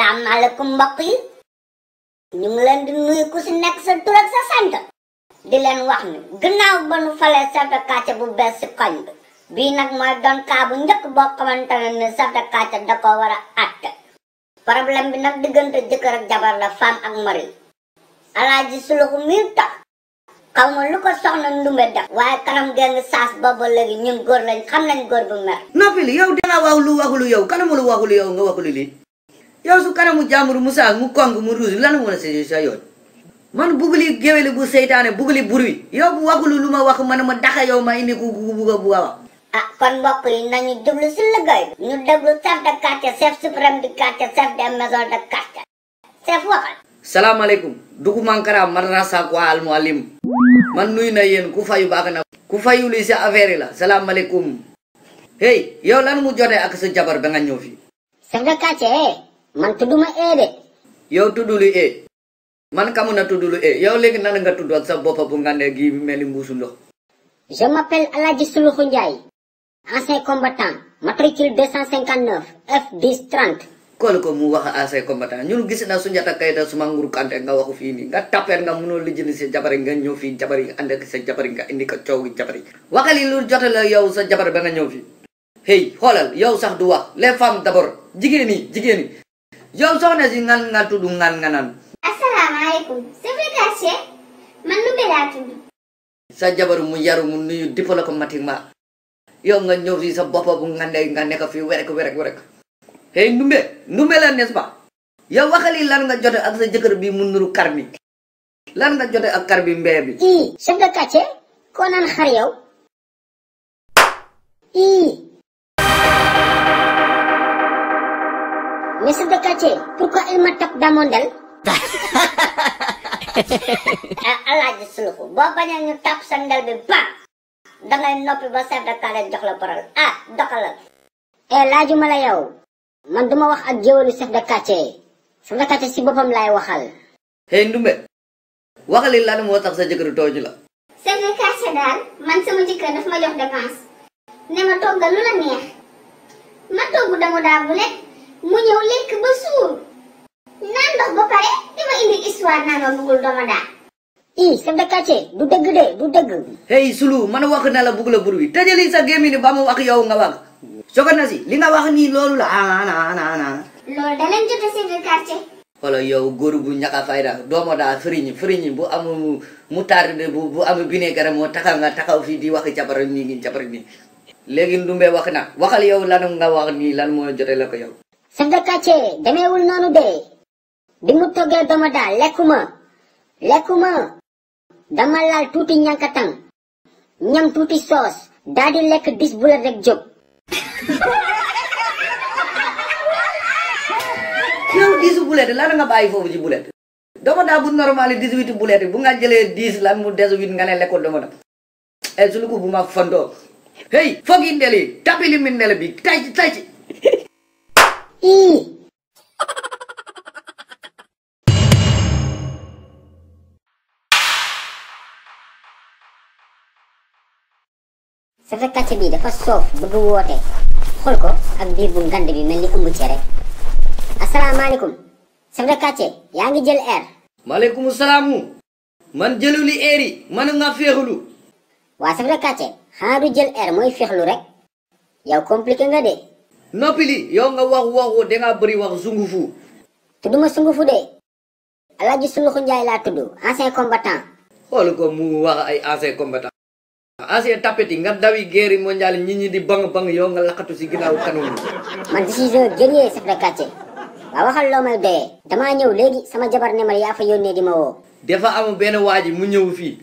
Assalamualaikum mbokk yi ñu ngi leen di nuyu ku ci nekk sa tur ak sa sant di leen wax ni gannaaw ba nu falee chef de quartier bu bees ci koñ bi bii nag mooy doon kaa bu njëkk boo xamante ne chef de quartier da ko war a àtte problème bi nag diggante jëkkër ak jabar la femme ak mari alaaji suluxu mi tax xaw ma lu ko soxna ndumbe def waaye kanam geng saas booba léegi ñun góor lañ xam nañ góor bu mer noppili yow danga waxulu yow kanamu lu waxulu yow nga waxulu lii yow su kanamu jàmbur mu saag mu kong mu ruus lan mo na sa yoon man buguli geweli bu seytaane buguli burwi yow bu waxulu lu ma wax man ma daxa yow ma indi ku buga wax ah kon mbokk yi nañu jublu si liggéey ñu déglu chef de quartier chef suprême du quartier chef de maison de quartier chef waxal salaamaaleykum dugu mankara madrasa ko al muallim man nuy na yéen ku fayu baax na ku fayu li sa affaire la salaamaaleykum hey yow lan mu jotee ak sa jabar ba nga ñëw fi chef de quartier man tudduma de yow tuddulu man kamu na tuddulu yow léegi nan nga tudd ak sa bopp bu ngande gi mel ni mbuusu ndox je m'appelle Aladji Suluxu Ndiaye ancien combattant matricule 259 F10 30 kol ko mu wax ancien combattant ñun gis na Soundiata Keita suma nguru kante nga waxu fii nii nga tapper nga mënoo lijjini sa jabari nga ñëw fii jabari ànd ak sa jabari nga indi ko coow gi jabari waxali lu jote la yow sa jabar ba nga ñëw fii hey xoolal yow sax du wax les femmes d'abord jigéen yi yow soxna si ngan nga tudd ngan nga naan asalaamaaleykum chef de quartier man lu laa tudd sa jabar mu yaru mu nuyu diplomatiquement yow nga ñëw fii sa bopp bu ngande nga nekk fii werek hey ndumbe la n'est-ce pas yow waxali lan nga jote ak sa jëkkër bi mu nuru kar bi lan nga jote ak kar bi mbee bi chef de quartier ko naan xar yow mais chef de quartier pourquoi il me tape dans mon del Alaaji Suluxu boo bañee ñu tap sa ndel bi ba dangay noppi ba chef de quartier jox la parole doxalal laajuma la yow man duma wax ak géwalu chef de quartier si boppam laay waxal hey ndumbe waxali lan moo tax sa jëkkër tooju la chef de quartier daal man sama jëkkër daf ma jox dépense ne ma toggal lu la neex ma togg damu daa bu lekk mu ñëw lekk ba suur naan ndox ba pare di ma indi histoire naan ma bugul dama daa chef de quartier du dëgg de du dëgg hey sulu man wax na la bugg la bur wi tëjali sa gémmi ni ba mu wax yow nga wax soxna si li nga wax nii loolu la loolu da leen jote chef de quartier wala yow góor bu ñaka fayda doomo daa firiñi bu amu mu tarde bu amu vinaigre moo taxaw nga taxaw fii di wax jabar ni léegi ndumbe wax na waxal yow lan nga wax nii lan moo jote la ko yow chef de quartier demeewul noonu de bi mu toggee dama daal lekkuma dama laal tuuti ñankatang ñam tuuti soos daal di lekk 10 bulet rek jóg yow 10 bulet lan nga bàyyi foofu ci bulet dama daa bu normal 18 bulet bu nga jëlee 10 lan mu 18 nga ne lekkul dama da sulu ko bu ma fondo hey fogi ndeli tapili min ndele bi tay chef de quartier bi dafa soof bëgg woote xool ko ak biir bu ngand bi mel ni ëmb cere asalaamaaleykum chef de quartier yaa ngi jël air maaleykum salaamu man jëluli air yi man nga féexlu waa chef de quartier xanaa du jël air mooy féexlu rek yow compliqué nga de noppili yow nga waxu danga bëri wax sungufu tudduma sungufu de Aladji Suluxu Njaay laa tudd ancien combattant xool ko mu wax ay ancien combattant ancien tapeti nga dawi guerre mondiale ñi di bang yow nga laxatu si ginnaaw kanam man je suis un guerrier chef de quartier waa waxal loo may doyee damaa ñëw léegi sama jabar ne ma yaa fa yónnee di ma woo dafa am benn waaji mu ñëw fii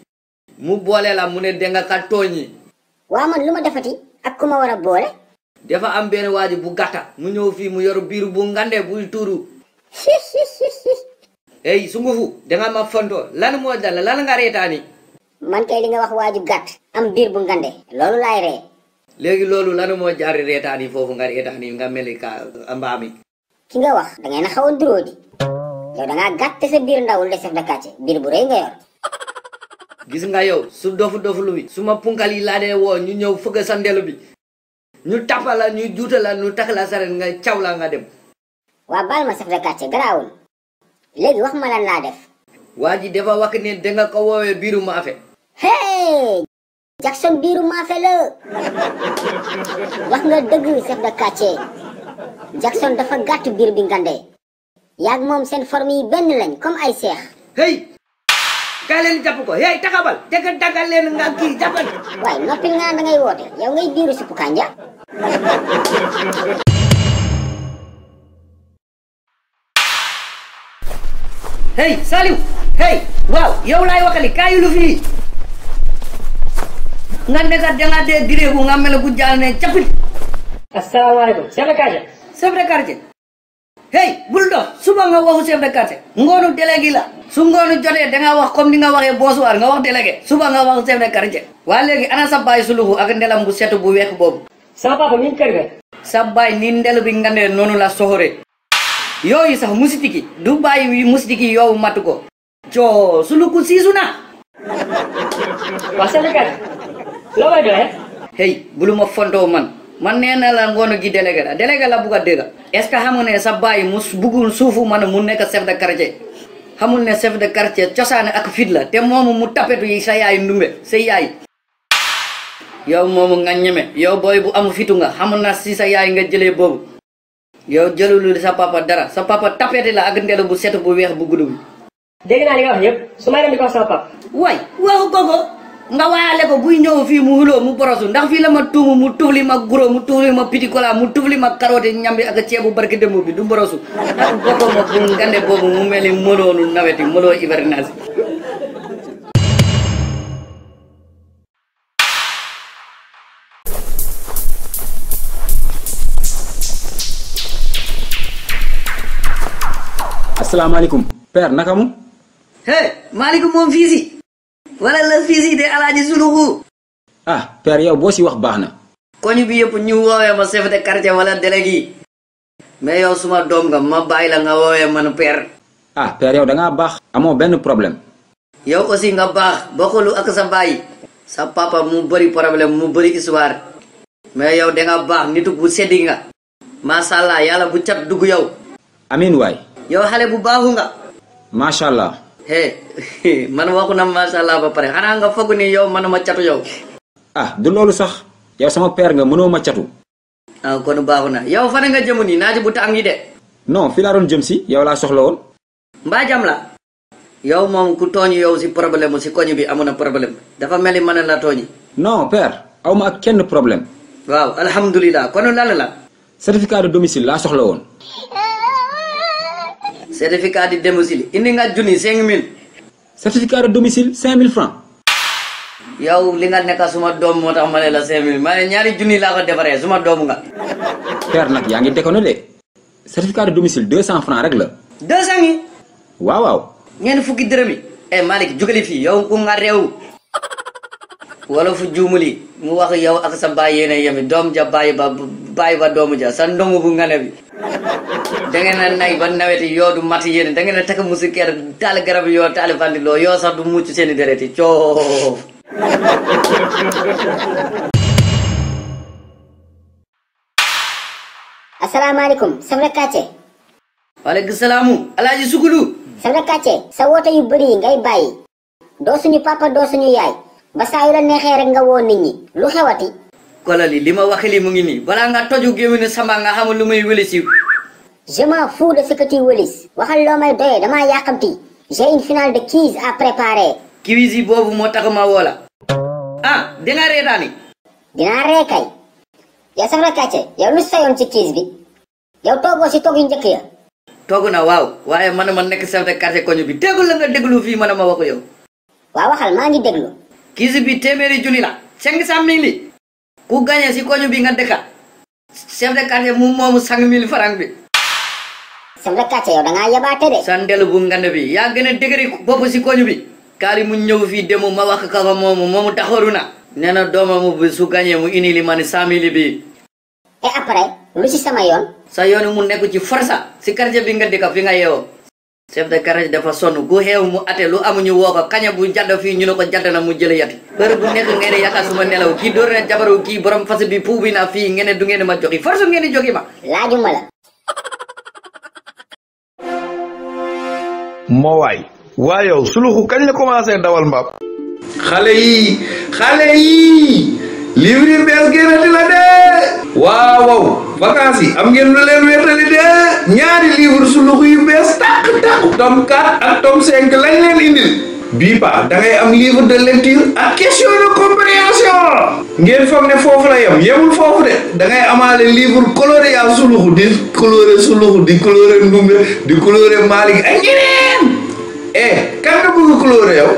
mu boole la mu ne danga ka tooñi waa man lu ma defati ak ku ma war a boole dafa am benn waaji bu gàtta mu ñëw fii mu yor biir bu ngande buy tuuru hey sungufu danga ma fonto lan moo dal lan nga reetaani man kay li nga wax waaju gàtt am biir bu ngande loolu laay ree léegi loolu lan moo jaari reetaani foofu nga reetaani nga meli ka mbaami ki nga wax da ngay na xaw a duróo di yow da ngaa gàtt sa biir ndawul de chef de quartier biir bu rëy nga yor gis nga yow su dofu lu bi su ma punkal yi laa dee woo ñu ñëw fëgg sa ndelu bi ñu tapala ñu juuta la ñu tax la saret nga caw la nga dem waa baal ma chef de quartier garaawul léegi wax ma lan laa def. waa ji dafa wax ne danga ko woowee biiru maafe. hey Jackson biiru maafe la wax nga dëgg chef de quartier Jackson dafa gàtt biir bi ngande yaag moom seen forme yi benn lañ comme ay seex. hey kaa leen jàpp ko hey taxabal jëkk dagal leen nga kii jàppal. waaye noppil nga da ngay woote yow ngay biiru suppu kanja. hey Saliou hey waaw yow laay waxali kaayu lu fii nga nekkat danga dee gireeku nga mel bu jaal ne capit. Assalamualaikum. Chef de quartier. chef de quartier hey bul dox suba nga waxu chef de quartier ngoonu délégué la su ngoonu jotee danga wax comme ni nga waxee bonsoir nga wax délégué suba nga waxu chef de quartier. waa léegi ana sa baay suluxu ak ndelam bu setu bu weex boobu. Sama papa mi ngi kër ga. sa baay ni ndel bi ngandee noonu la soxore yooyu sax musitiki du bàyyi musitiki yow matu ko coo suluku siisu na. Waa chef de quartier. Loo may doyee. hey bulu ma fontoo man nee na la ngoonu gi délégué la bugg a dégg est-ce que xam nga ne sa baay mu bugul suufu man mu nekk chef de quartier xamul ne chef de quartier cosaane ak fit la te moomu mu tapetu yi sa yaay ndumbe sa yaay yow moomu nga ñeme yow booy bu amu fitu nga xamul na si sa yaay nga jëlee boobu yow jëlulu sa papa dara sa papa tapete la ak ndelu bu set bu weex bu gudd bi. Dégg naa li nga wax yëpp su may dem di ko wax sama papa. waay waxu koko nga waayale ko buy ñëw fii mu huloo mu borosu ndax fii la ma tuumu mu tufli ma guro mu tufli ma pitikola mu tufli ma carotte ñambi ak ceebu barki démb bi du borosu ak bokko ma bu ngande boobu mu mel ni mënoonu naweti mënoo hivernage. Assalamualaikum. Père naka mu? hey maaleykum moom fii si wala la fii si de alaaji suluxu. Ah, père yow boo si wax baax na. koñu bi yëpp ñu woowee ma chef de quartier wala délégué mais yow suma doom nga ma bàyyi la nga woowee man père. Ah, père yow da ngaa baax. Amoo benn problème. yow aussi nga baax bokkulu ak sa baay sa papa mu bëri problème mu bëri histoire mais yow da nga baax nitu bu seddi nga macha allah yàlla bu cat dugg yow. Amin waay. yow xale bu baaxu nga. Masha Allah. hey man waxu na macha allah ba pare xanaa nga foog ni yow man ma catu yow. Ah, du loolu sax. Yow sama père nga mënoo ma catu. ah kon baaxu na yow fan nga jëmu nii naaj bu tàng yi de. Non, fii laa doon jëm si yow laa soxla woon. mbaa jam la. yow moom ku tooñ yow si problème si koñ bi amoon na problème dafa mel ni mën la tooñi. Non, père. Aw ma ak kenn problème. waaw alhamdulilah kon lan la. Certificat de domicile laa soxla woon. certificat de domicile indi nga junni 5000. Certificat de domicile 5000 francs. yow li nga nekk suma doom moo tax ma ne la 5000 ma ne ñaari junni laa ko defaree suma doom nga. Père nag yaa ngi déconné de. Certificat de domicile 200 francs rek la. 200 yi. Waaw waaw. ñeent fukki dërëm yi. Malick jugali fii yow ku nga réew. wala fu juumuli mu wax yow ak sa baay yéene yemi doom ja bàyyi ba doomu ja sa ndongu bu ngane bi. da ngeen a nay ba naweti yoo du mat yéene da ngeen a takk musikeer taal garab yoo taal vandiloo yoo sax du mucc seeni deret yi coow. asalaamaaleykum chef de quartier. waaleykum salaamu alaaji sukulu. chef de quartier sa woote yu bëri yi ngay bàyyi doo suñu papa doo suñu yaay ba saa yu la neexee rek nga woo nit ñi lu xewati. kolali li ma waxi li mu ngi nii balaa nga toju gémmiñu sama nga xamul lu muy wëli si. je m'en fous de ce que tu wëlis waxal loo may doyee damaa yàqamti j'ai une finale de quiz à préparer. quiz yi boobu moo tax ma woo la. ah dinga reetaani. dinaa ree kay. yow chef de quartier yow lu sayoon ci quiz bi yow toogoo si toog yu njëkk ya. toogu na waaw waaye man ma nekk chef de quartier koñu bi déggul la nga déglu fii man ma wax ko yow. waaw waxal maa ngi déglu. quiz bi téeméeri junni la 500 000 ku gagné si koñu bi nga dëkka chef de quartier mu moomu 5000 francs bi. chef de quartier yow da ngaa yabaate de. sa ndelu bu ngand bi yaa gën a dëgëri bopp si koñu bi. kaali mu ñëw fii demu ma wax ka ko moomu taxaru na. nee na doomam bi su gagné mu indi li ma ni 100 000 bi. et après lu ci sama yoon. sa yoon mu nekk ci forsa si quartier bi nga dëkka fi nga yeewoo. chef de quartier dafa sonn gu xeew mu ate lu amuñu woo ko kaña bu jadd fii ñu ne ko jadd na mu jële yati heure bu nekk ngeen yaakaar suma nelaw kii door na jabaru kii borom fas bi puubi na fii ngeen du ngeen ma joxi force ngeen di joxi ma. laajuma la. moo waay waa yow suluxu kañ la commencé dawal mbaam. xale yi livre yi bees génnati la de waaw vacances yi am ngeen lu leen wéetali de ñaari livre suluxu yu bees tàq tome 4 ak tome 5 lañ leen indil bii pa da ngay am livre de lecture ak question de compréhension ngeen foog ne foofu la yemul foofu de da ngay amaale livre coloré yaa suluxu di coloré ndumbe di coloré Malick ak ñeneen kan nga bëgg coloré yow.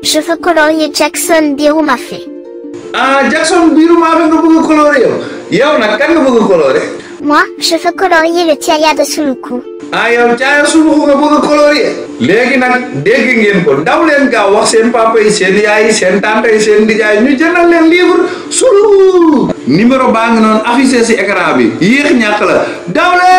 Je veux colorier Jackson Birumafé. Jackson Birumafé nga bëgg coloré yow nag kan nga bëgg coloré. Moi, je veux colorier le Tiaya de Suluku. yow Tiaya Suluku nga bëgg colorier. léegi nag dégg ngeen ko daw leen gaaw wax seen papa yi seen yaay yi seen tante yi seen nijaay ñu jëndal leen livre Suluku. numéro baa ngi noonu affiché si écran bi yéex ñàkk la daw leen.